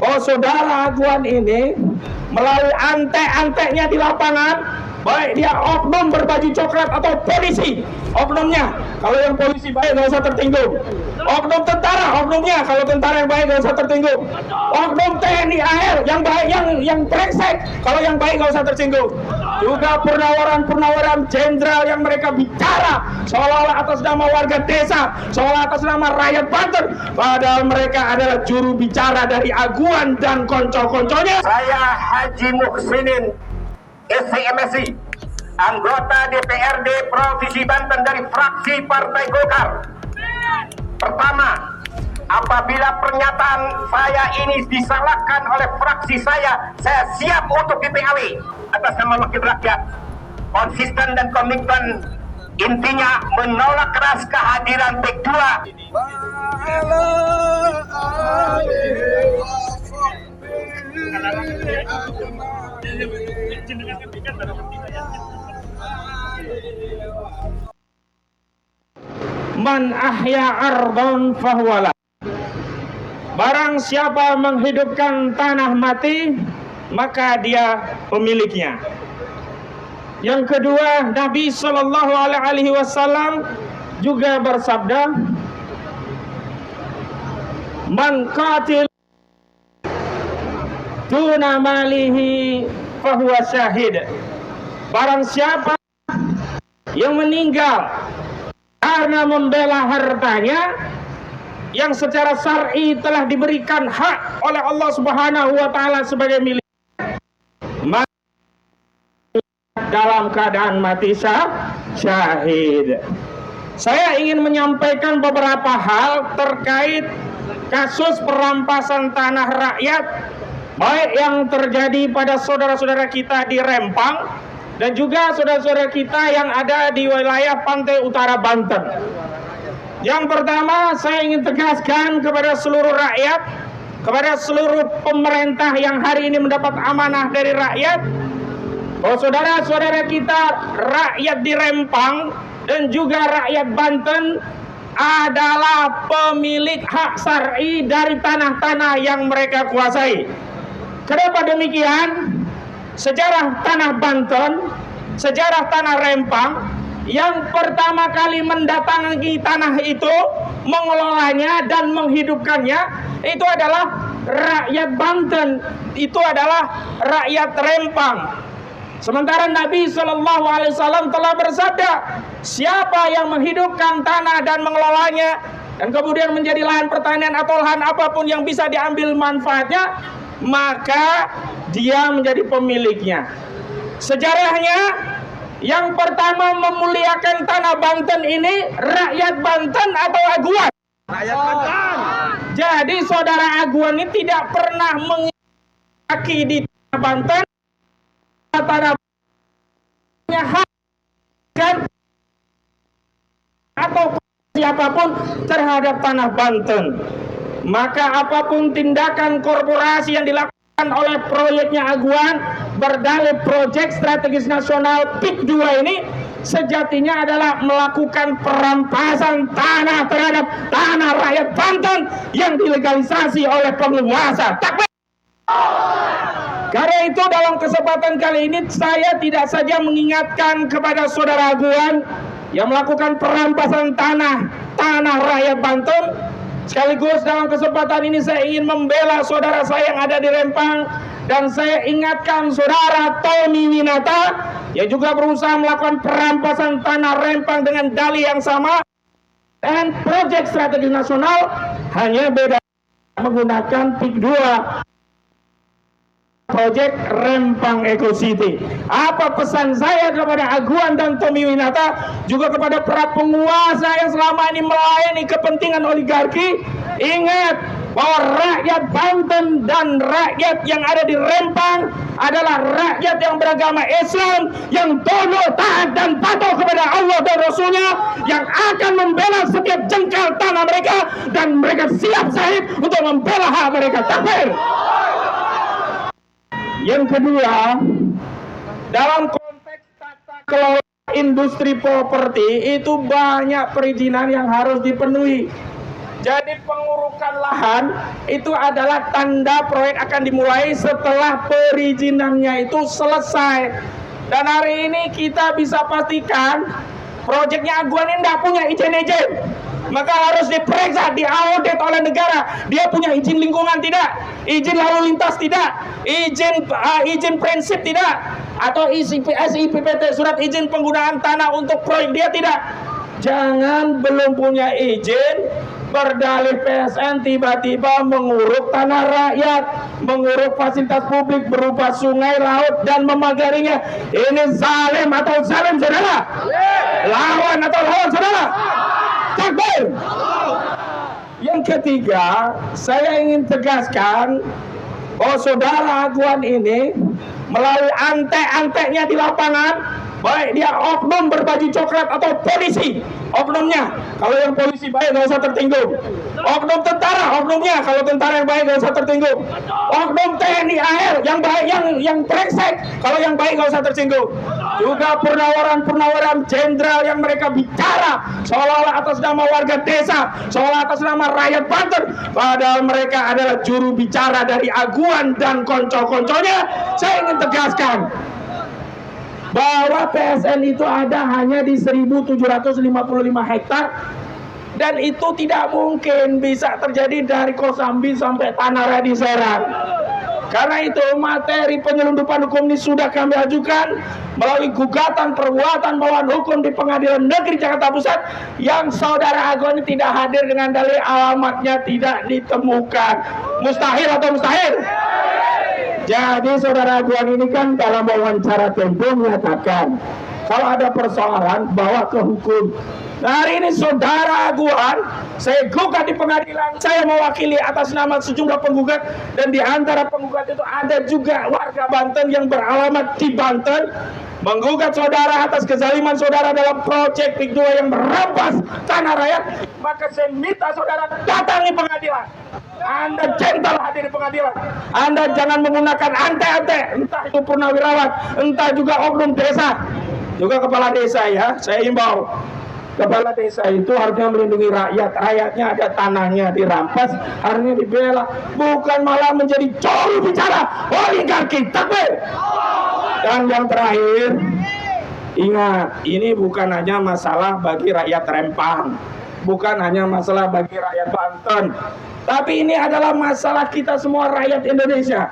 Oh, saudara Aguan ini melalui antek-anteknya di lapangan, baik dia oknum berbaju coklat atau polisi, oknumnya. Kalau yang polisi baik nggak usah tertinggung. Oknum tentara, oknumnya. Kalau tentara yang baik nggak usah tertinggung. Oknum TNI AL yang baik, yang brengsek. Kalau yang baik nggak usah tersinggung. Juga purnawaran jenderal yang mereka bicara seolah-olah atas nama warga desa, seolah atas nama rakyat Banten, padahal mereka adalah juru bicara dari Aguan dan konco-konconya. Saya Haji Muhsinin SCMSI, anggota DPRD Provinsi Banten dari fraksi Partai Golkar. Pertama, apabila pernyataan saya ini disalahkan oleh fraksi saya siap untuk di-PAW atas nama wakil rakyat. Konsisten dan komitmen, intinya menolak keras kehadiran PIK 2. Man ahya ardon fahuwala. Barang siapa menghidupkan tanah mati, maka dia pemiliknya. Yang kedua, Nabi Shallallahu Alaihi Wasallam juga bersabda, man qatil duna malihi fahuwa syahid. Barang siapa yang meninggal karena membela hartanya yang secara syar'i telah diberikan hak oleh Allah Subhanahu wa taala sebagai milik, dalam keadaan mati syahid. Saya ingin menyampaikan beberapa hal terkait kasus perampasan tanah rakyat, baik yang terjadi pada saudara-saudara kita di Rempang dan juga saudara-saudara kita yang ada di wilayah pantai utara Banten. Yang pertama, saya ingin tegaskan kepada seluruh rakyat, kepada seluruh pemerintah yang hari ini mendapat amanah dari rakyat, bahwa saudara-saudara kita rakyat di Rempang dan juga rakyat Banten adalah pemilik hak syar'i dari tanah-tanah yang mereka kuasai. Kenapa demikian? Sejarah tanah Banten, sejarah tanah Rempang, yang pertama kali mendatangi tanah itu, mengelolanya dan menghidupkannya, itu adalah rakyat Banten, itu adalah rakyat Rempang. Sementara Nabi Shallallahu Alaihi Wasallam telah bersabda, siapa yang menghidupkan tanah dan mengelolanya dan kemudian menjadi lahan pertanian atau lahan apapun yang bisa diambil manfaatnya, maka dia menjadi pemiliknya. Sejarahnya, yang pertama memuliakan tanah Banten ini rakyat Banten atau Aguan? Rakyat Banten. Jadi saudara Aguan ini tidak pernah mengaki di tanah Banten, tanah hak atau siapapun terhadap tanah Banten. Maka apapun tindakan korporasi yang dilakukan oleh proyeknya Aguan berdalih proyek strategis nasional PIK 2 ini sejatinya adalah melakukan perampasan tanah terhadap tanah rakyat Banten yang dilegalisasi oleh penguasa. Takbir! Karena itu dalam kesempatan kali ini saya tidak saja mengingatkan kepada saudara Aguan yang melakukan perampasan tanah rakyat Banten, sekaligus dalam kesempatan ini saya ingin membela saudara saya yang ada di Rempang, dan saya ingatkan saudara Tommy Winata yang juga berusaha melakukan perampasan tanah Rempang dengan dalih yang sama dan proyek strategi nasional, hanya beda menggunakan PIK 2, proyek Rempang Eco City. Apa pesan saya kepada Aguan dan Tommy Winata, juga kepada para penguasa yang selama ini melayani kepentingan oligarki? Ingat bahwa rakyat Banten dan rakyat yang ada di Rempang adalah rakyat yang beragama Islam, yang tunduk, taat dan patuh kepada Allah dan Rasulnya, yang akan membela setiap jengkal tanah mereka, dan mereka siap syahid untuk membela hak mereka. Takbir! Yang kedua, dalam konteks tata kelola industri properti itu banyak perizinan yang harus dipenuhi. Jadi pengurukan lahan itu adalah tanda proyek akan dimulai setelah perizinannya itu selesai. Dan hari ini kita bisa pastikan proyeknya Aguan ini tidak punya izin-izin. Maka harus diperiksa, diaudit oleh negara. Dia punya izin lingkungan tidak, izin lalu lintas tidak, izin prinsip tidak, atau SIPPT, surat izin penggunaan tanah untuk proyek dia tidak. Jangan belum punya izin berdalih PSN tiba-tiba menguruk tanah rakyat, menguruk fasilitas publik berupa sungai, laut, dan memagarinya. Ini zalim atau zalim, saudara? Lawan atau lawan, saudara? Takbir. Yang ketiga, saya ingin tegaskan bahwa saudara Aguan ini melalui antek-anteknya di lapangan, baik dia oknum berbaju coklat atau polisi, oknumnya. Kalau yang polisi baik nggak usah tertinggung. Oknum tentara, oknumnya. Kalau tentara yang baik nggak usah tertinggung. Oknum TNI AL yang baik, yang brengsek. Kalau yang baik nggak usah tersinggung. Juga purnawaran jenderal yang mereka bicara seolah-olah atas nama warga desa, seolah atas nama rakyat Banten, padahal mereka adalah juru bicara dari Aguan dan konco-konconya. Saya ingin tegaskan bahwa PSN itu ada hanya di 1.755 hektar, dan itu tidak mungkin bisa terjadi dari Kosambi sampai Tanah Raya di Serang. Karena itu materi penyelundupan hukum ini sudah kami ajukan melalui gugatan perbuatan melawan hukum di Pengadilan Negeri Jakarta Pusat, yang saudara Aguan ini tidak hadir dengan dalil alamatnya tidak ditemukan. Mustahil atau mustahil? Jadi saudara Aguan ini kan dalam wawancara Tempo menyatakan kalau ada persoalan bawa ke hukum. Nah, hari ini saudara Aguan saya gugat di pengadilan, saya mewakili atas nama sejumlah penggugat, dan di antara penggugat itu ada juga warga Banten yang beralamat di Banten, menggugat saudara atas kezaliman saudara dalam proyek PIK 2 yang merampas tanah rakyat. Maka saya minta saudara datangi pengadilan. Anda gentle hadir di pengadilan. Anda jangan menggunakan ante-ante, entah itu purnawirawan, entah juga oknum desa, juga kepala desa ya. Saya imbau, kepala desa itu harusnya melindungi rakyat. Rakyatnya ada tanahnya dirampas, harusnya dibela, bukan malah menjadi juru bicara oligarki. Takbir. Dan yang terakhir, ingat, ini bukan hanya masalah bagi rakyat Rempang, bukan hanya masalah bagi rakyat Banten, tapi ini adalah masalah kita semua rakyat Indonesia.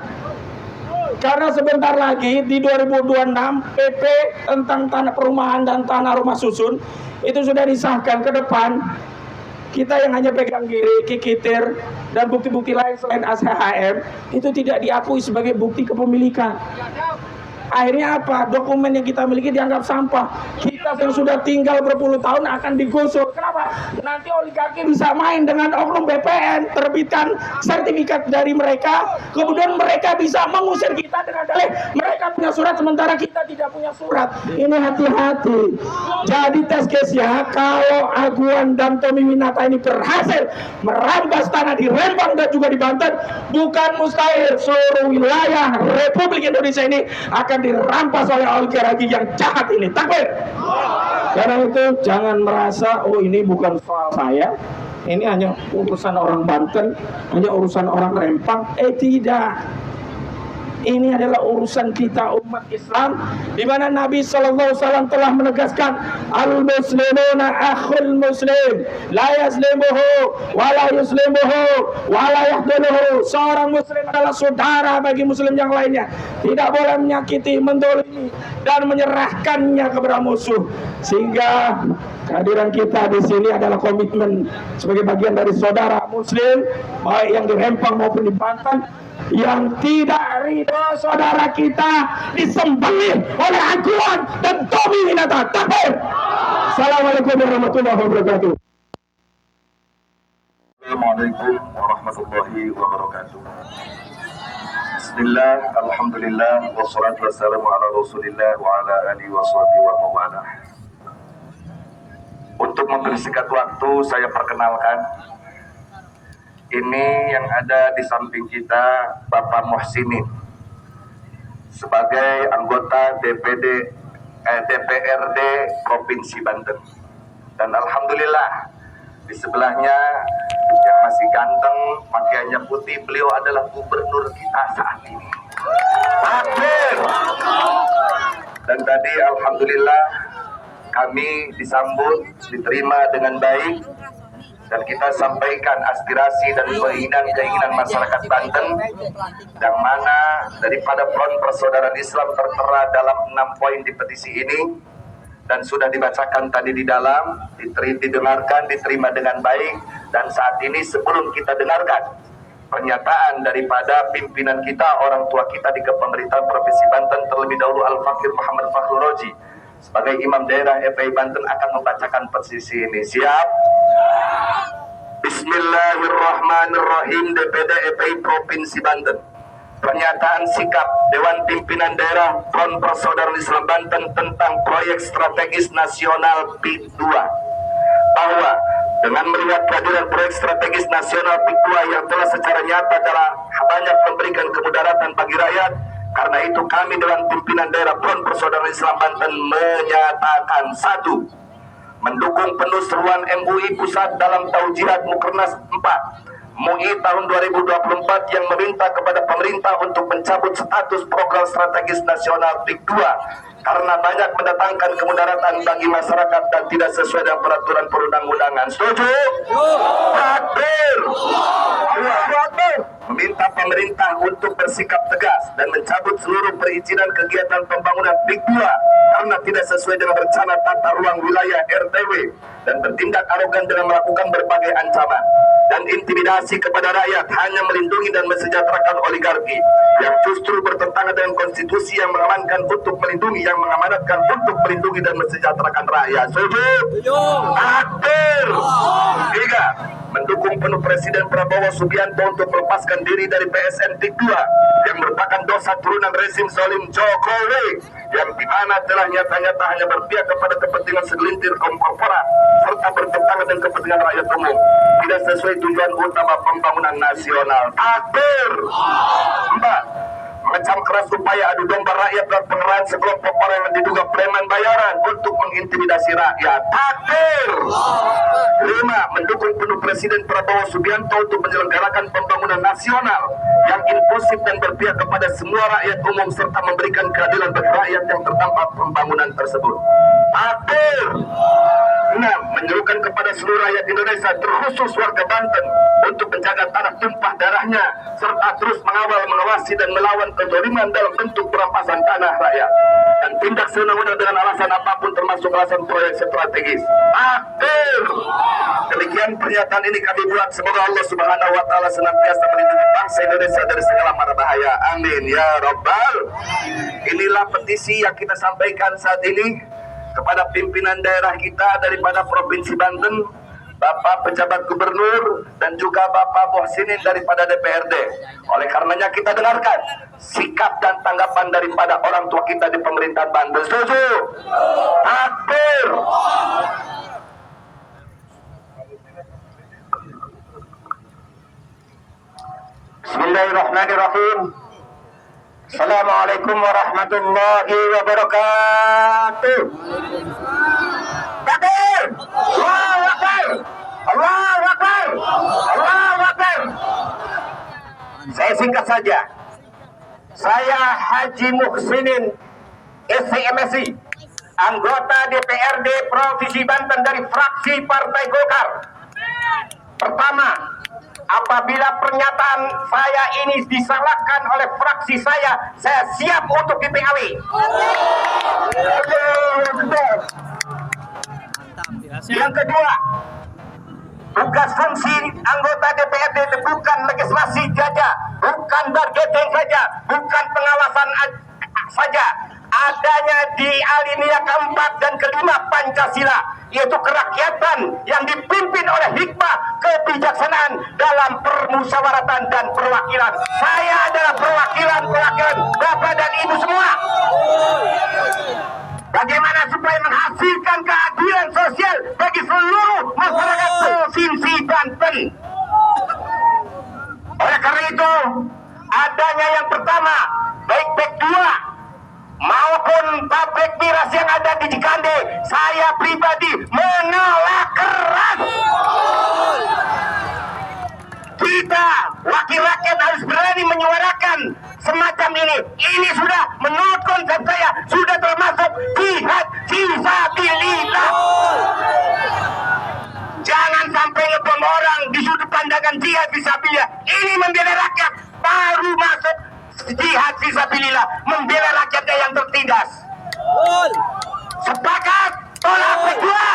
Karena sebentar lagi di 2026 PP tentang tanah perumahan dan tanah rumah susun itu sudah disahkan. Ke depan kita yang hanya pegang kiri, kikitir, dan bukti-bukti lain selain ASHM itu tidak diakui sebagai bukti kepemilikan. Akhirnya apa? Dokumen yang kita miliki dianggap sampah. Kita yang sudah tinggal berpuluh tahun akan digusur. Kenapa? Nanti oligarki bisa main dengan oknum BPN, terbitkan sertifikat dari mereka, kemudian mereka bisa mengusir kita dengan dalih mereka punya surat sementara kita tidak punya surat. Ini hati-hati. Jadi tes case-nya, kalau Aguan dan Tommy Winata ini berhasil merampas tanah di Rempang dan juga di Banten, bukan mustahil seluruh wilayah Republik Indonesia ini akan dirampas oleh oligarki yang jahat ini. Takbir. Karena itu jangan merasa oh ini bukan soal saya, ini hanya urusan orang Banten, hanya urusan orang Rempang. Tidak. Ini adalah urusan kita umat Islam, di mana Nabi SAW telah menegaskan al-muslimuna akhul muslim la yazlimuhu wa la yuslimuhu wa la yahduluhu. Seorang muslim adalah saudara bagi muslim yang lainnya, tidak boleh menyakiti, mendolimi, dan menyerahkannya kepada musuh. Sehingga kehadiran kita di sini adalah komitmen sebagai bagian dari saudara muslim, baik yang di Rempang maupun di Banten, yang tidak ridho saudara kita disembelih oleh Aguan dan Tommy Winata. Takbir. Assalamualaikum warahmatullahi wabarakatuh. Assalamualaikum warahmatullahi wabarakatuh. Bismillah, alhamdulillah, wassalatu wassalamu ala rasulillah wa ala alihi wa sahbihi wa mawalah. Untuk mempersingkat waktu, saya perkenalkan, ini yang ada di samping kita Bapak Muhsinin sebagai anggota DPRD Provinsi Banten. Dan alhamdulillah di Di sebelahnya yang masih ganteng, pakaiannya putih, beliau adalah gubernur kita saat ini. Takbir. Dan tadi alhamdulillah kami disambut, diterima dengan baik, dan kita sampaikan aspirasi dan keinginan masyarakat Banten, yang mana daripada Front Persaudaraan Islam tertera dalam 6 poin di petisi ini, dan sudah dibacakan tadi di dalam, didengarkan, diterima dengan baik. Dan saat ini sebelum kita dengarkan pernyataan daripada pimpinan kita, orang tua kita di Kepemerintahan Provinsi Banten, terlebih dahulu Al-Fakir Muhammad Fakhrul Roji sebagai Imam Daerah FPI Banten akan membacakan petisi ini. Siap? Bismillahirrahmanirrahim. DPD FPI Provinsi Banten. Pernyataan sikap Dewan Pimpinan Daerah Front Persaudaraan Islam Banten tentang proyek strategis nasional PIK 2, bahwa dengan melihat kehadiran proyek strategis nasional PIK 2 yang telah secara nyata telah banyak memberikan kemudaratan bagi rakyat, karena itu kami Dewan Pimpinan Daerah Front Persaudaraan Islam Banten menyatakan: 1. Mendukung penuh seruan MUI Pusat dalam Taujihat Mukernas 4 MUI tahun 2024 yang meminta kepada pemerintah untuk mencabut status program strategis nasional PIK 2 karena banyak mendatangkan kemudaratan bagi masyarakat dan tidak sesuai dengan peraturan perundang-undangan. Setuju? Takbir. Meminta pemerintah untuk bersikap tegas dan mencabut seluruh perizinan kegiatan pembangunan PIK 2 karena tidak sesuai dengan rencana tata ruang wilayah RTW dan bertindak arogan dengan melakukan berbagai ancaman dan intimidasi kepada rakyat hanya melindungi dan mensejahterakan oligarki yang justru bertentangan dengan konstitusi yang mengamankan untuk melindungi, yang mengamanatkan untuk melindungi dan mensejahterakan rakyat. Setuju? Takbir. 3. Mendukung penuh Presiden Prabowo Subianto untuk melepaskan diri dari PSN PIK 2 yang merupakan dosa turunan rezim zalim Jokowi yang dimana telah nyata-nyata hanya berpihak kepada kepentingan segelintir kaum korporat serta bertentangan dengan kepentingan rakyat umum, tidak sesuai tujuan utama pembangunan nasional. Takbir. 4. Mengecam keras upaya adu domba rakyat dan pengerahan sekelompok orang yang diduga preman bayaran untuk mengintimidasi rakyat. Takbir. 5. Mendukung penuh Presiden Prabowo Subianto untuk menyelenggarakan pembangunan nasional yang inklusif dan berpihak kepada semua rakyat umum serta memberikan keadilan bagi rakyat yang terdampak pembangunan tersebut. Takbir. 6. Menyerukan kepada seluruh rakyat Indonesia, terkhusus warga Banten, untuk menjaga tanah tumpah darahnya serta terus mengawal, mengawasi dan melawan kezaliman dalam bentuk perampasan tanah rakyat dan tindak sewenang-wenang dengan alasan apapun termasuk alasan proyek strategis. Takbir. Demikian pernyataan ini kami buat, semoga Allah Subhanahu wa taala senantiasa melindungi bangsa Indonesia dari segala mara bahaya. Amin ya rabbal. Inilah petisi yang kita sampaikan saat ini kepada pimpinan daerah kita daripada Provinsi Banten, Bapak Pejabat Gubernur, dan juga Bapak Muhsinin daripada DPRD. Oleh karenanya kita dengarkan sikap dan tanggapan daripada orang tua kita di pemerintahan Banten. Setuju? Takbir. Bismillahirrahmanirrahim. Assalamualaikum warahmatullahi wabarakatuh. Takbir. Allahu Akbar. Allahu Akbar. Allahu Akbar. Saya singkat saja. Saya Haji Muhsinin SCMSI, anggota DPRD Provinsi Banten dari fraksi Partai Golkar. Pertama, apabila pernyataan saya ini disalahkan oleh fraksi saya siap untuk di-PAW. Yang kedua, tugas fungsi anggota DPRD itu bukan legislasi saja, bukan targeting saja, bukan pengawasan saja. Adanya di alinea keempat dan kelima Pancasila, yaitu kerakyatan yang dipimpin oleh hikmah kebijaksanaan dalam permusyawaratan dan perwakilan. Saya adalah perwakilan Bapak dan Ibu semua. Bagaimana supaya menghasilkan keadilan sosial bagi seluruh masyarakat Provinsi Banten. Oleh karena itu, adanya yang pertama, baik PIK 2 maupun pabrik miras yang ada di Cikande, saya pribadi menolak keras. wakil rakyat harus berani menyuarakan semacam ini. Ini sudah menurut konsep saya sudah termasuk jihad fisabilillah. Jangan sampai ngebom orang di sudut pandangan jihad fisabilillah. Ini membela rakyat, baru masuk jihad fisabilillah, membela rakyatnya yang tertindas. Sepakat tolak kedua.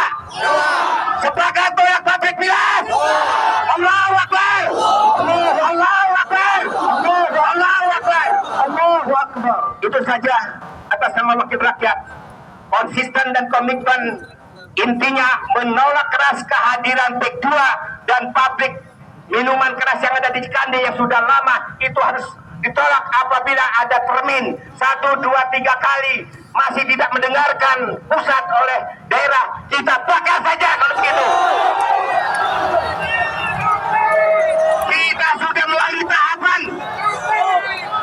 Sepakat tolak pabrik miras. Allahu Akbar. Allahu Akbar. Allahu Akbar. Allahu Akbar. Itu saja atas nama wakil rakyat. Konsisten dan komitmen, intinya menolak keras kehadiran PEK 2 dan pabrik minuman keras yang ada di Cikande yang sudah lama. Itu harus ditolak. Apabila ada termin 1, 2, 3 kali masih tidak mendengarkan pusat oleh daerah, kita bakar saja kalau begitu. Kita sudah melalui tahapan.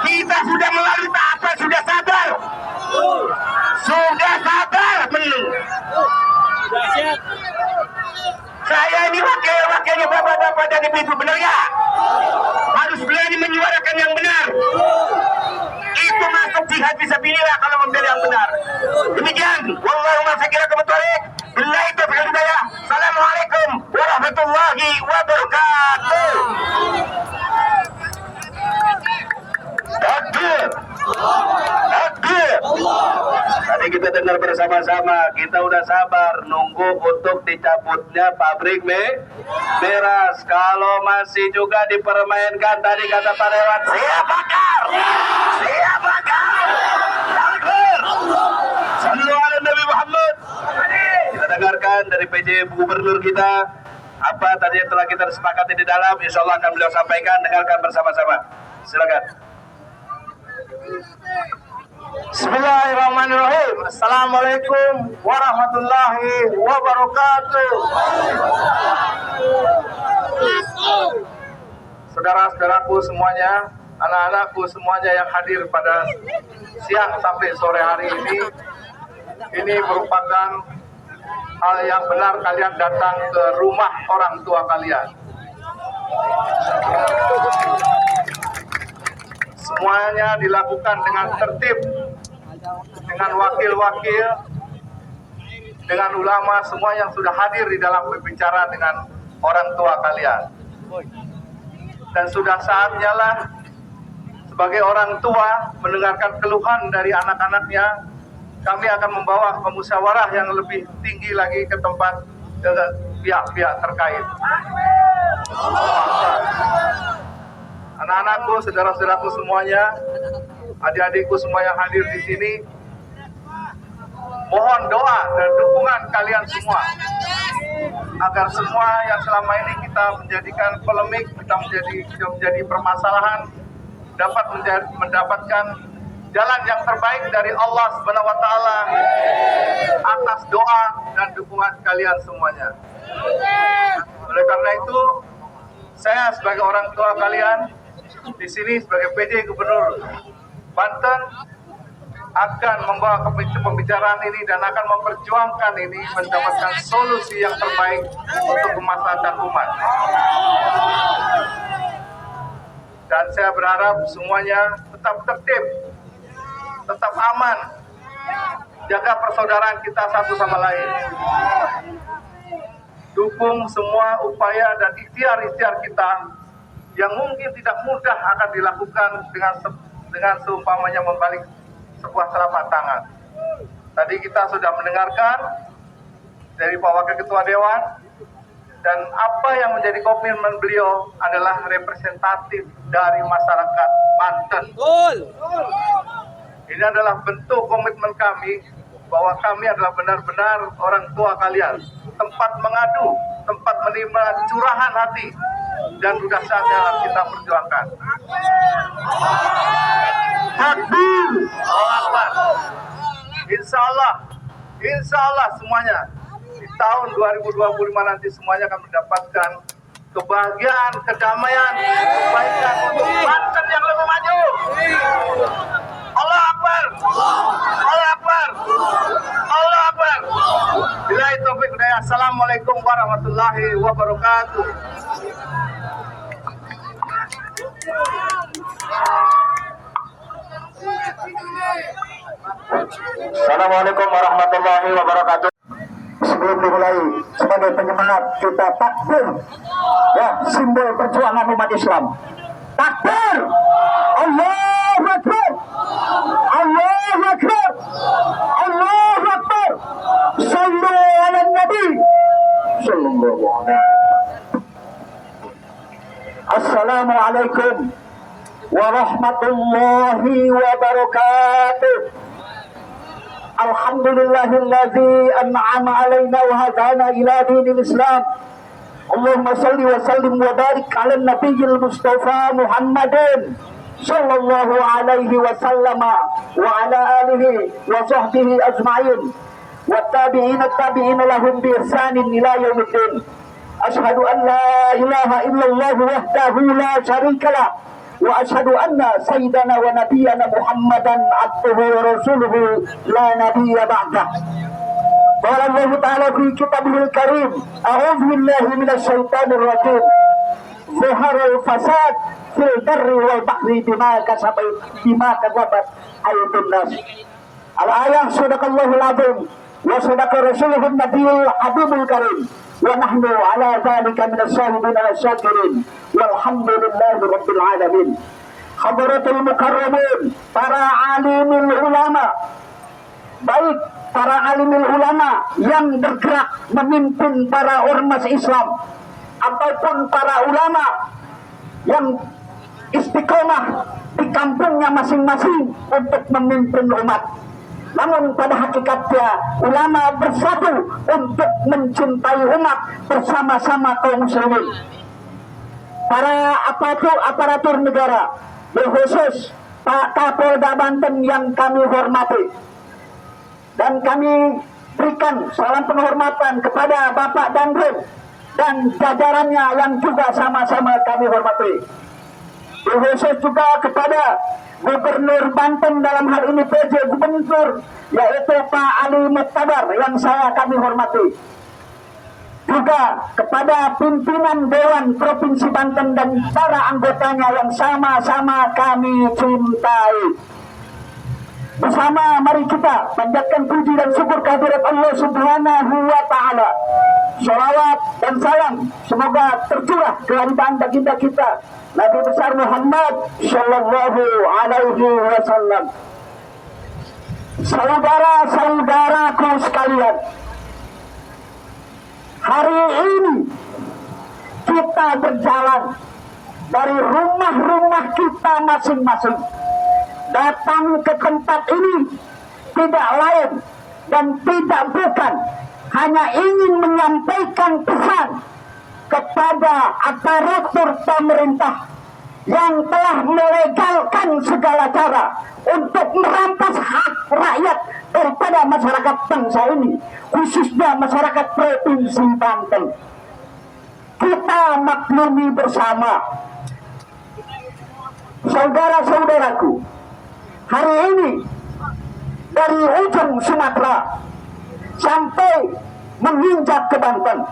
Kita sudah melalui tahapan, sudah sadar. Sudah sadar belum? Saya ini wakilnya bapak-bapak dari pintu, benar ya? Harus berani menyuarakan yang benar. Itu masuk jihad fisabilillah kalau membela yang benar. Demikian. Wallahu a'lam bishawab. Billahi taufiq wal hidayah. Assalamualaikum warahmatullahi wabarakatuh. Takbir. Takbir. Tadi kita dengar bersama-sama, kita udah sabar nunggu untuk dicabutnya pabrik miras. Kalau masih juga dipermainkan, tadi kata Pak Dewan, Siap bakar. Siap bakar. Takbir. Sallu ala Nabi Muhammad. Kita dengarkan dari PJ Gubernur kita apa tadi yang telah kita sepakati di dalam. Insya Allah akan beliau sampaikan. Dengarkan bersama-sama. Silakan. Bismillahirrahmanirrahim. Assalamualaikum warahmatullahi wabarakatuh. Saudara-saudaraku semuanya, anak-anakku semuanya yang hadir pada siang sampai sore hari ini merupakan hal yang benar kalian datang ke rumah orang tua kalian. Semuanya dilakukan dengan tertib, dengan wakil-wakil, dengan ulama, semua yang sudah hadir di dalam berbicara dengan orang tua kalian. Dan sudah saatnya lah sebagai orang tua mendengarkan keluhan dari anak-anaknya, kami akan membawa pemusyawarah yang lebih tinggi lagi ke tempat pihak-pihak terkait. Anak-anakku, saudara-saudaraku semuanya, adik-adikku semua yang hadir di sini, mohon doa dan dukungan kalian semua agar semua yang selama ini kita menjadikan polemik, kita menjadi permasalahan, dapat mendapatkan jalan yang terbaik dari Allah Subhanahu wa taala atas doa dan dukungan kalian semuanya. Oleh karena itu, saya sebagai orang tua kalian di sini sebagai PJ Gubernur Banten akan membawa pembicaraan ini dan akan memperjuangkan ini mendapatkan solusi yang terbaik untuk kemaslahatan umat. Dan saya berharap semuanya tetap tertib, tetap aman, jaga persaudaraan kita satu sama lain. Dukung semua upaya dan ikhtiar-ikhtiar kita yang mungkin tidak mudah akan dilakukan dengan seumpamanya membalik sebuah telapak tangan. Tadi kita sudah mendengarkan dari Pak Wakil Ketua Dewan, dan apa yang menjadi komitmen beliau adalah representatif dari masyarakat Banten. Ini adalah bentuk komitmen kami bahwa kami adalah benar-benar orang tua kalian, tempat mengadu, tempat menerima curahan hati, dan sudah saatnya kita perjuangkan. Takbir. Insya Allah semuanya di tahun 2025 nanti semuanya akan mendapatkan kebahagiaan, kedamaian, kebaikan untuk Banten yang lebih maju. Allah Akbar. Allah Akbar. Allah Akbar. Billahi taufiq wal hidayah. Assalamualaikum warahmatullahi wabarakatuh. Assalamualaikum warahmatullahi wabarakatuh. Sebelum dimulai, sebagai penyemangat kita takbir, ya, simbol perjuangan umat Islam. Takbir, Allahu Akbar, Allahu Akbar, Allahu Akbar. Sallu ala Nabi sallallahu alaihi wasallam. Assalamualaikum warahmatullahi wabarakatuh. Alhamdulillahilladzi an'ama alaina wa hadana ila dinil Islam. Allahumma salli wa sallim wa barik ala nabiyil Mustafa Muhammadin sallallahu alaihi wasallam wa ala alihi wa sahbihi ajma'in wa tabi'in lahum bi ihsanin ila yaumiddin. Asyhadu an la ilaha illallah wahdahu la syarika lah wa asyhadu anna sayyidana wa nabiyyana Muhammadan abduhu wa rasuluhu la nabiyya ba'dah. Qala Allah Ta'ala fi kitabihil karim, a'udzu billahi minasy syaithanir rajim. Zaharal fasad fil barri wal bahri bima kasabat aydun nas. Al-ayah sadaqallahul azim wa sadaqa rasuluhun nabiyul habibul karim. Wa nahnu ala dzalika minas syahidin wasyakirin walhamdulillahi rabbil alamin. Hadratul mukarramin, para alimul ulama, baik para alimul ulama yang bergerak memimpin para ormas Islam ataupun para ulama yang istiqomah di kampungnya masing-masing untuk memimpin umat. Namun pada hakikatnya ulama bersatu untuk mencintai umat bersama-sama kaum muslimin. Para aparatur negara, berkhusus Pak Kapolda Banten yang kami hormati, dan kami berikan salam penghormatan kepada Bapak Dandim dan jajarannya yang juga sama-sama kami hormati. Berkhusus juga kepada Gubernur Banten, dalam hal ini PJ Gubernur, yaitu Pak Ali Mukhtar yang kami hormati. Juga kepada pimpinan Dewan Provinsi Banten dan para anggotanya yang sama-sama kami cintai. Bersama mari kita panjatkan puji dan syukur kehadirat Allah Subhanahu wa Ta'ala. Sholawat dan salam semoga tercurah ke hadirat baginda kita Nabi besar Muhammad sallallahu alaihi wasallam. Saudara-saudaraku sekalian, hari ini kita berjalan dari rumah-rumah kita masing-masing datang ke tempat ini tidak lain dan tidak bukan hanya ingin menyampaikan pesan kepada aparatur pemerintah yang telah melegalkan segala cara untuk merampas hak rakyat daripada masyarakat bangsa ini, khususnya masyarakat Provinsi Banten. Kita maklumi bersama, saudara-saudaraku, hari ini dari ujung Sumatera sampai menginjak ke Banten,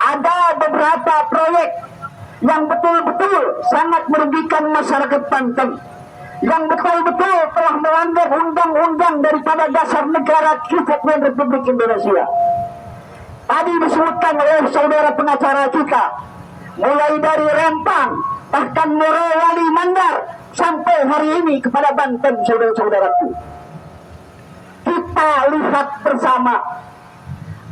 ada beberapa proyek yang betul-betul sangat merugikan masyarakat Banten, yang betul-betul telah melanggar undang-undang daripada dasar negara Kesatuan Republik Indonesia. Tadi disebutkan oleh saudara pengacara kita, mulai dari Rempang, bahkan Morowali Mandar, sampai hari ini kepada Banten, saudara-saudaraku. Kita lihat bersama,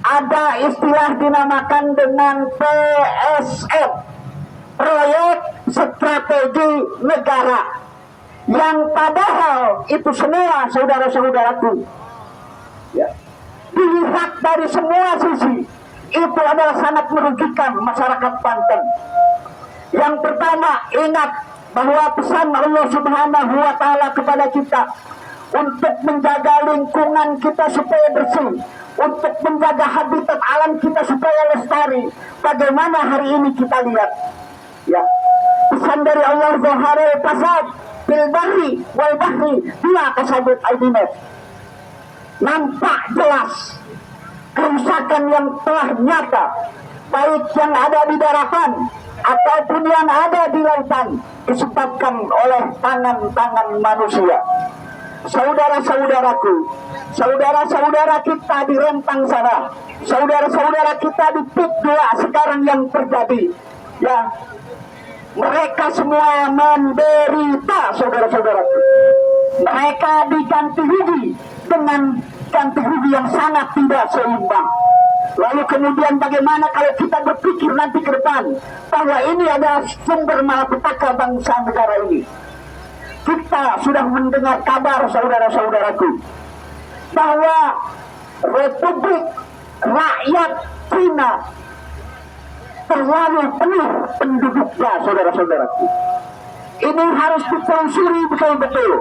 ada istilah dinamakan dengan PSM, proyek strategi negara, yang padahal itu semua saudara-saudaraku, ya, dilihat dari semua sisi itu adalah sangat merugikan masyarakat Banten. Yang pertama, ingat bahwa pesan Allah Subhanahu wa Ta'ala kepada kita untuk menjaga lingkungan kita supaya bersih, untuk menjaga habitat alam kita supaya lestari. Bagaimana hari ini kita lihat, ya, pesan dari Allah, zaharul fasad fil barri wal bahri bima kasabat aydin nas. Nampak jelas kerusakan yang telah nyata, baik yang ada di daratan ataupun yang ada di lautan, disebabkan oleh tangan-tangan manusia. saudara-saudaraku, saudara-saudara kita di Rempang sana, saudara-saudara kita di PIK 2 sekarang yang terjadi, ya, mereka semua menderita, saudara-saudaraku. Mereka diganti rugi dengan ganti rugi yang sangat tidak seimbang. Lalu kemudian bagaimana kalau kita berpikir nanti ke depan bahwa ini adalah sumber malapetaka bangsa negara ini. Kita sudah mendengar kabar, saudara-saudaraku, bahwa Republik Rakyat Cina terlalu penuh penduduknya, saudara-saudaraku. Ini harus ditelusuri betul-betul.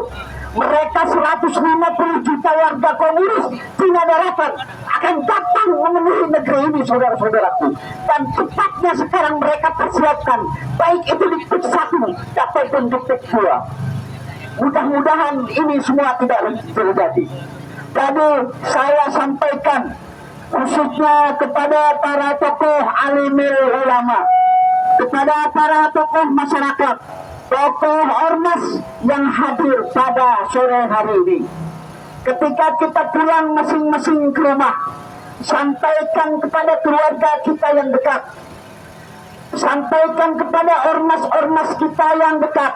Mereka 150 juta warga komunis Cina Daratan akan datang memenuhi negeri ini, saudara-saudaraku. Dan cepatnya sekarang mereka persiapkan, baik itu di PIK 1 ataupun di PIK 2. Mudah-mudahan ini semua tidak terjadi. Jadi saya sampaikan khususnya kepada para tokoh alimil ulama, kepada para tokoh masyarakat, tokoh ormas yang hadir pada sore hari ini. Ketika kita pulang masing-masing ke rumah, sampaikan kepada keluarga kita yang dekat, sampaikan kepada ormas-ormas kita yang dekat,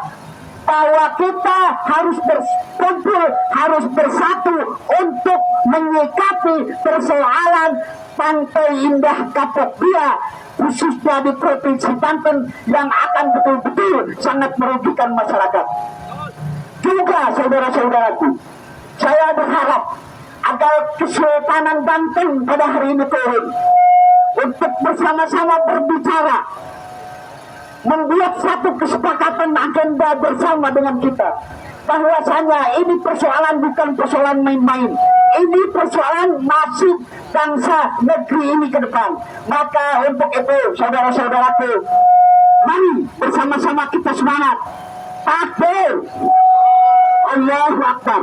bahwa kita harus berkumpul, harus bersatu untuk menyikapi persoalan Pantai Indah Kapok Bia, khususnya di Provinsi Banten, yang akan betul-betul sangat merugikan masyarakat. Juga saudara-saudaraku, saya berharap agar Kesultanan Banten pada hari ini turun untuk bersama-sama berbicara, membuat satu kesepakatan agenda bersama dengan kita, bahwasanya ini persoalan bukan persoalan main-main, ini persoalan nasib bangsa negeri ini ke depan. Maka untuk itu, saudara-saudaraku, mari bersama-sama kita semangat. Takbir, Allahu Akbar.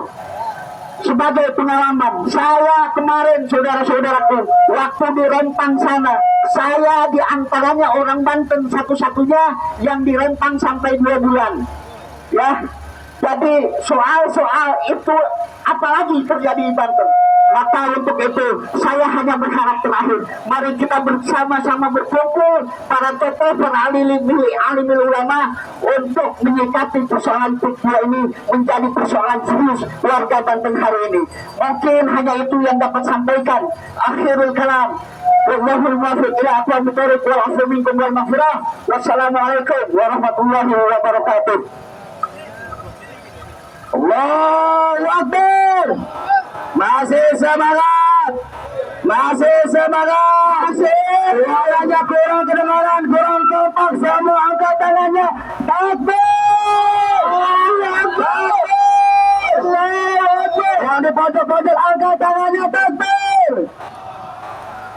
Sebagai pengalaman, saya kemarin, saudara-saudaraku, waktu di Rempang sana, saya diantaranya orang Banten satu-satunya yang di Rempang sampai 2 bulan. Ya, jadi soal-soal itu apalagi terjadi di Banten. Maka untuk itu saya hanya berharap terakhir, mari kita bersama-sama berkumpul para tokoh, para alimil ulama untuk menyikapi persoalan PIK ini menjadi persoalan serius warga Banten hari ini. Mungkin hanya itu yang dapat sampaikan. Akhirul kalam, wallahul muwaffiq ila aqwamit thoriq wal 'afwu minkum wal maghfirah. Wassalamualaikum warahmatullahi wabarakatuh. Allahu Akbar. Masih semangat, masih semangat. Suaranya kurang kedengaran, kurang kompak. Semua angkat tangannya. Takbir, yang di pojok-pojok angkat tangannya. Takbir.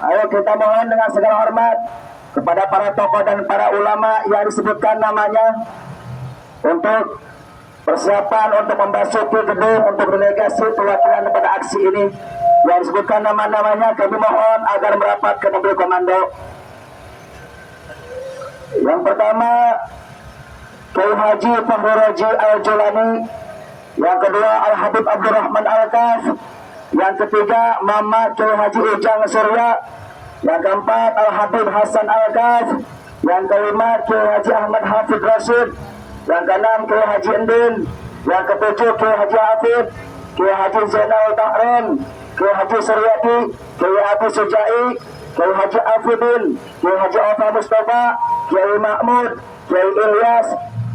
Ayo kita mohon dengan segala hormat kepada para tokoh dan para ulama yang disebutkan namanya untuk persiapan untuk memasuki gedung untuk delegasi perwakilan pada aksi ini yang disebutkan nama-namanya. Kami mohon agar merapat ke mobil komando. Yang pertama Kiai Haji Fahruroji Al-Julani, yang kedua Al-Habib Abdurrahman Al-Kaf, yang ketiga Mama Kiai Haji Ujang Surya, yang keempat Al-Habib Hasan Al-Kaf, yang kelima Kiai Haji Ahmad Hafid Rashid, yang keenam Kiai Haji Endin, yang ketujuh Kiai Haji Hafid, Kiai Haji Zainal Tahran, Kiai Haji Suryati, Kiai Haji Sujai, Kiai Haji Afidin, Kiai Haji Ofa Mustafa, Kiai Mahmud, Kiai Ilyas,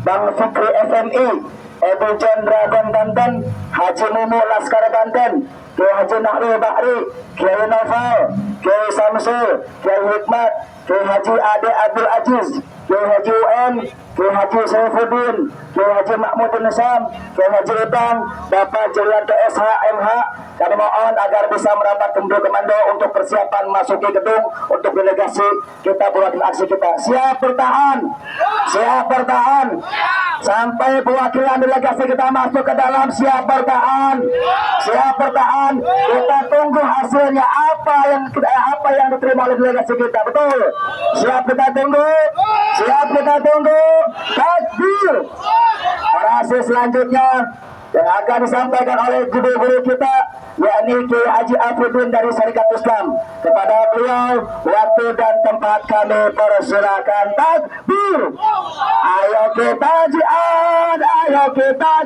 Bang Fikri FMI, Ebu Jan Dragon Banten, Haji Mumu Laskar Banten, Kiai Haji Nahri Bahri, Kiai Noval, Kiai Samsul, Kiai Hikmat, Kiai Haji Ade Abdul Aziz, Kiai Haji UN, Kiai Haji Saifuddin, Kiai Haji Mahmudin Nisam, Kiai Haji Utang, Bapak Julianto SH MH. Kami mohon agar bisa merapat ke mobil komando untuk persiapan masuki gedung untuk delegasi kita buat aksi kita. Siap bertahan, siap bertahan sampai perwakilan delegasi kita masuk ke dalam. Siap bertahan, siap bertahan. Kita tunggu hasilnya apa yang diterima oleh delegasi kita. Betul, siap kita tunggu, siap kita tunggu. Takbir. Orasi selanjutnya yang akan disampaikan oleh guru-guru kita, yakni Kiai Haji Afriddin dari Syarikat Islam. Kepada beliau, waktu dan tempat kami persilakan. Takbir. Ayo kita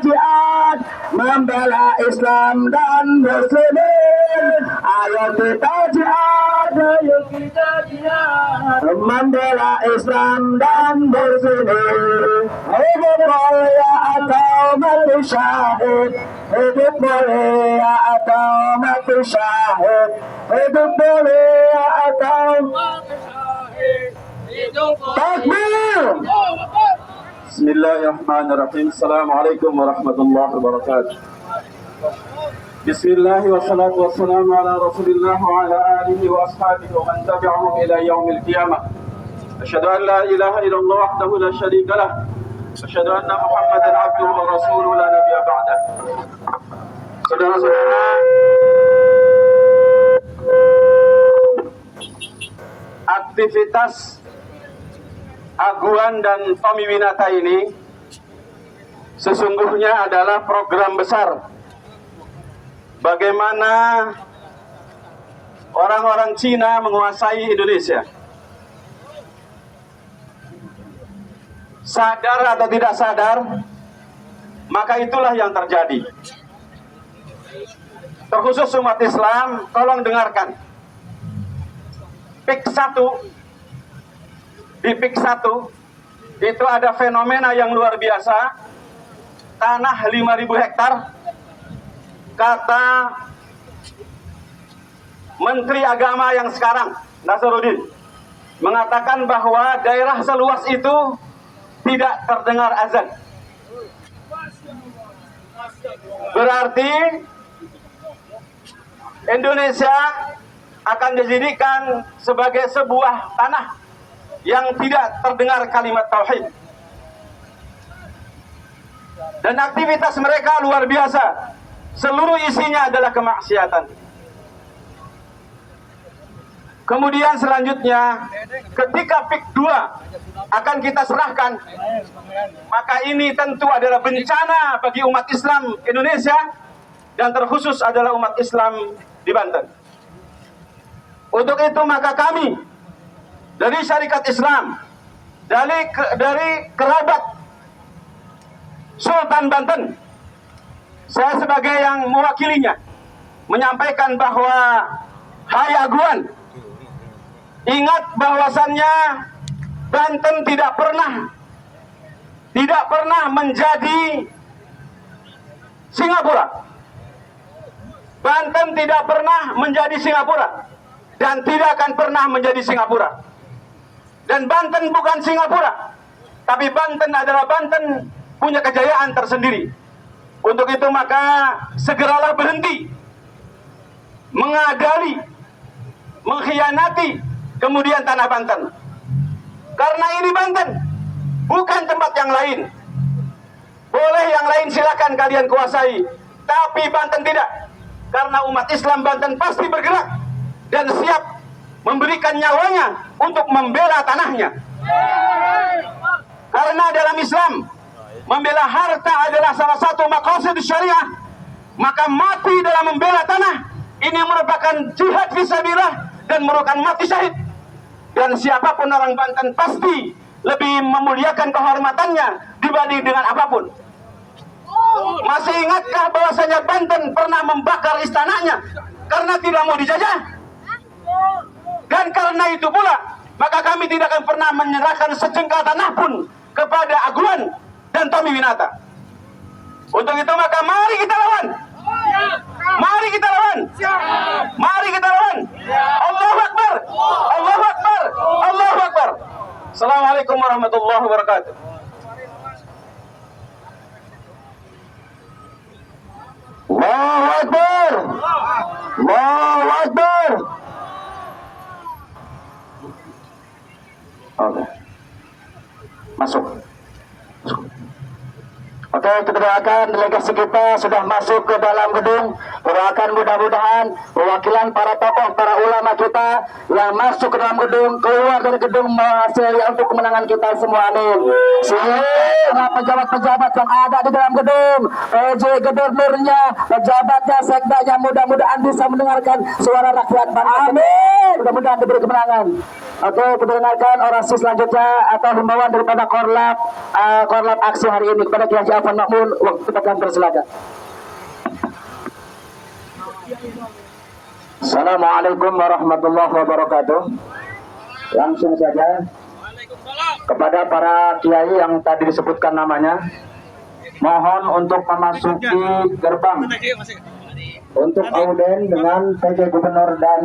jihad, membela Islam dan Muslimin. Ayo kita jihad, membela Islam dan Muslimin. Hidup mulia atau mati syahid, hidup mulia atau mati syahid, hidup mulia atau takbir. Bismillahirrahmanirrahim. Assalamualaikum warahmatullahi wabarakatuh. Bismillah wassalatu wassalamu ala rasulillah wa ala alihi wa ashabihi wa man tabi'ahum ila yaumil qiyamah. Asyhadu an la ilaha illallah wahdahu la syarika lah. Asyhadu anna Muhammadan abduhu wa rasuluhu la nabiyya ba'dah. Saudara-saudara, aktivitas Aguan dan Tommy Winata ini sesungguhnya adalah program besar bagaimana orang-orang Cina menguasai Indonesia. Sadar atau tidak sadar, maka itulah yang terjadi. Terkhusus umat Islam, tolong dengarkan. Di PIK 1 itu ada fenomena yang luar biasa. Tanah 5.000 hektar. Kata Menteri Agama yang sekarang, Nasaruddin, mengatakan bahwa daerah seluas itu tidak terdengar azan. Berarti Indonesia akan dijadikan sebagai sebuah tanah yang tidak terdengar kalimat tauhid. Dan aktivitas mereka luar biasa. Seluruh isinya adalah kemaksiatan. Kemudian selanjutnya, ketika PIK 2 akan kita serahkan, maka ini tentu adalah bencana bagi umat Islam Indonesia, dan terkhusus adalah umat Islam di Banten. Untuk itu maka kami dari Syarikat Islam, dari kerabat Sultan Banten, saya sebagai yang mewakilinya menyampaikan bahwa hai Aguan, ingat bahwasannya Banten tidak pernah menjadi Singapura. Banten tidak pernah menjadi Singapura dan tidak akan pernah menjadi Singapura. Dan Banten bukan Singapura, tapi Banten adalah Banten punya kejayaan tersendiri. Untuk itu maka segeralah berhenti mengadali, mengkhianati kemudian tanah Banten. Karena ini Banten, bukan tempat yang lain. Boleh yang lain silakan kalian kuasai, tapi Banten tidak. Karena umat Islam Banten pasti bergerak dan siap memberikan nyawanya untuk membela tanahnya. Karena dalam Islam, membela harta adalah salah satu maqasid syariah. Maka mati dalam membela tanah ini merupakan jihad fisabilillah dan merupakan mati syahid. Dan siapapun orang Banten pasti lebih memuliakan kehormatannya dibanding dengan apapun. Masih ingatkah bahwasanya Banten pernah membakar istananya karena tidak mau dijajah? Dan karena itu pula, maka kami tidak akan pernah menyerahkan sejengkal tanah pun kepada Aguan dan Tommy Winata. Untuk itu maka mari kita lawan. Mari kita lawan. Mari kita lawan. Allahu Akbar. Allahu Akbar. Allahu Akbar. Assalamualaikum warahmatullahi wabarakatuh. Allahu Akbar. Allahu Akbar. Oke. Masuk. Oke, kita doakan delegasi kita sudah masuk ke dalam gedung. Doakan mudah-mudahan perwakilan para tokoh, para ulama kita yang masuk ke dalam gedung, keluar dari gedung menghasilkan untuk kemenangan kita semua. Amin. Para pejabat-pejabat yang ada di dalam gedung, PJ gubernurnya, pejabatnya, sekdanya, mudah-mudahan bisa mendengarkan suara rakyat. Amin. Mudah-mudahan diberi kemenangan. Oke, kita dengarkan orasi selanjutnya atau himbauan daripada Korlap aksi hari ini kepada Kiai Afan Makmun. Waktu kita akan bersilakan. Assalamualaikum warahmatullahi wabarakatuh. Langsung saja kepada para kiai yang tadi disebutkan namanya, mohon untuk memasuki gerbang untuk auden dengan PJ Gubernur dan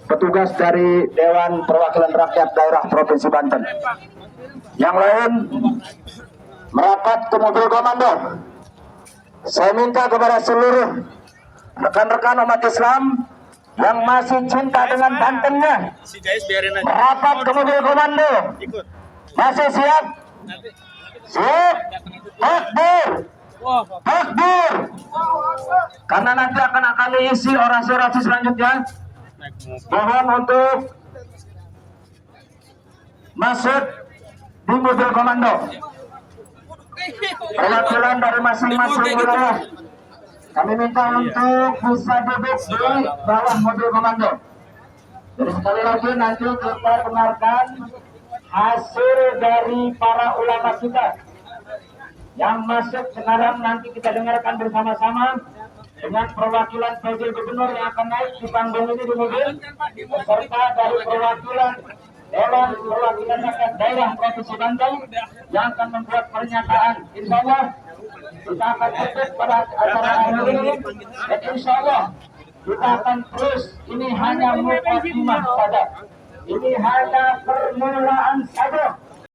petugas dari Dewan Perwakilan Rakyat Daerah Provinsi Banten. Yang lain merapat ke mobil komando. Saya minta kepada seluruh rekan-rekan umat Islam yang masih cinta dengan Bantennya, merapat ke mobil komando. Masih siap? Siap? Takbir! Takbir! Karena nanti akan diisi orasi-orasi selanjutnya. Mohon untuk masuk di mobil komando. Perwakilan dari masing-masing wilayah kami minta untuk bisa duduk di bawah mobil komando. Jadi sekali lagi nanti kita dengarkan hasil dari para ulama kita yang masuk sekarang, nanti kita dengarkan bersama-sama dengan perwakilan PJ Gubernur yang akan naik di panggung ini di mobil, serta dari perwakilan Dewan Perwakilan Rakyat Daerah Provinsi Banten yang akan membuat pernyataan. Insya Allah kita akan tutup pada acara ini, dan insya Allah kita akan terus. Ini hanya mukadimah saja, ini hanya permulaan saja.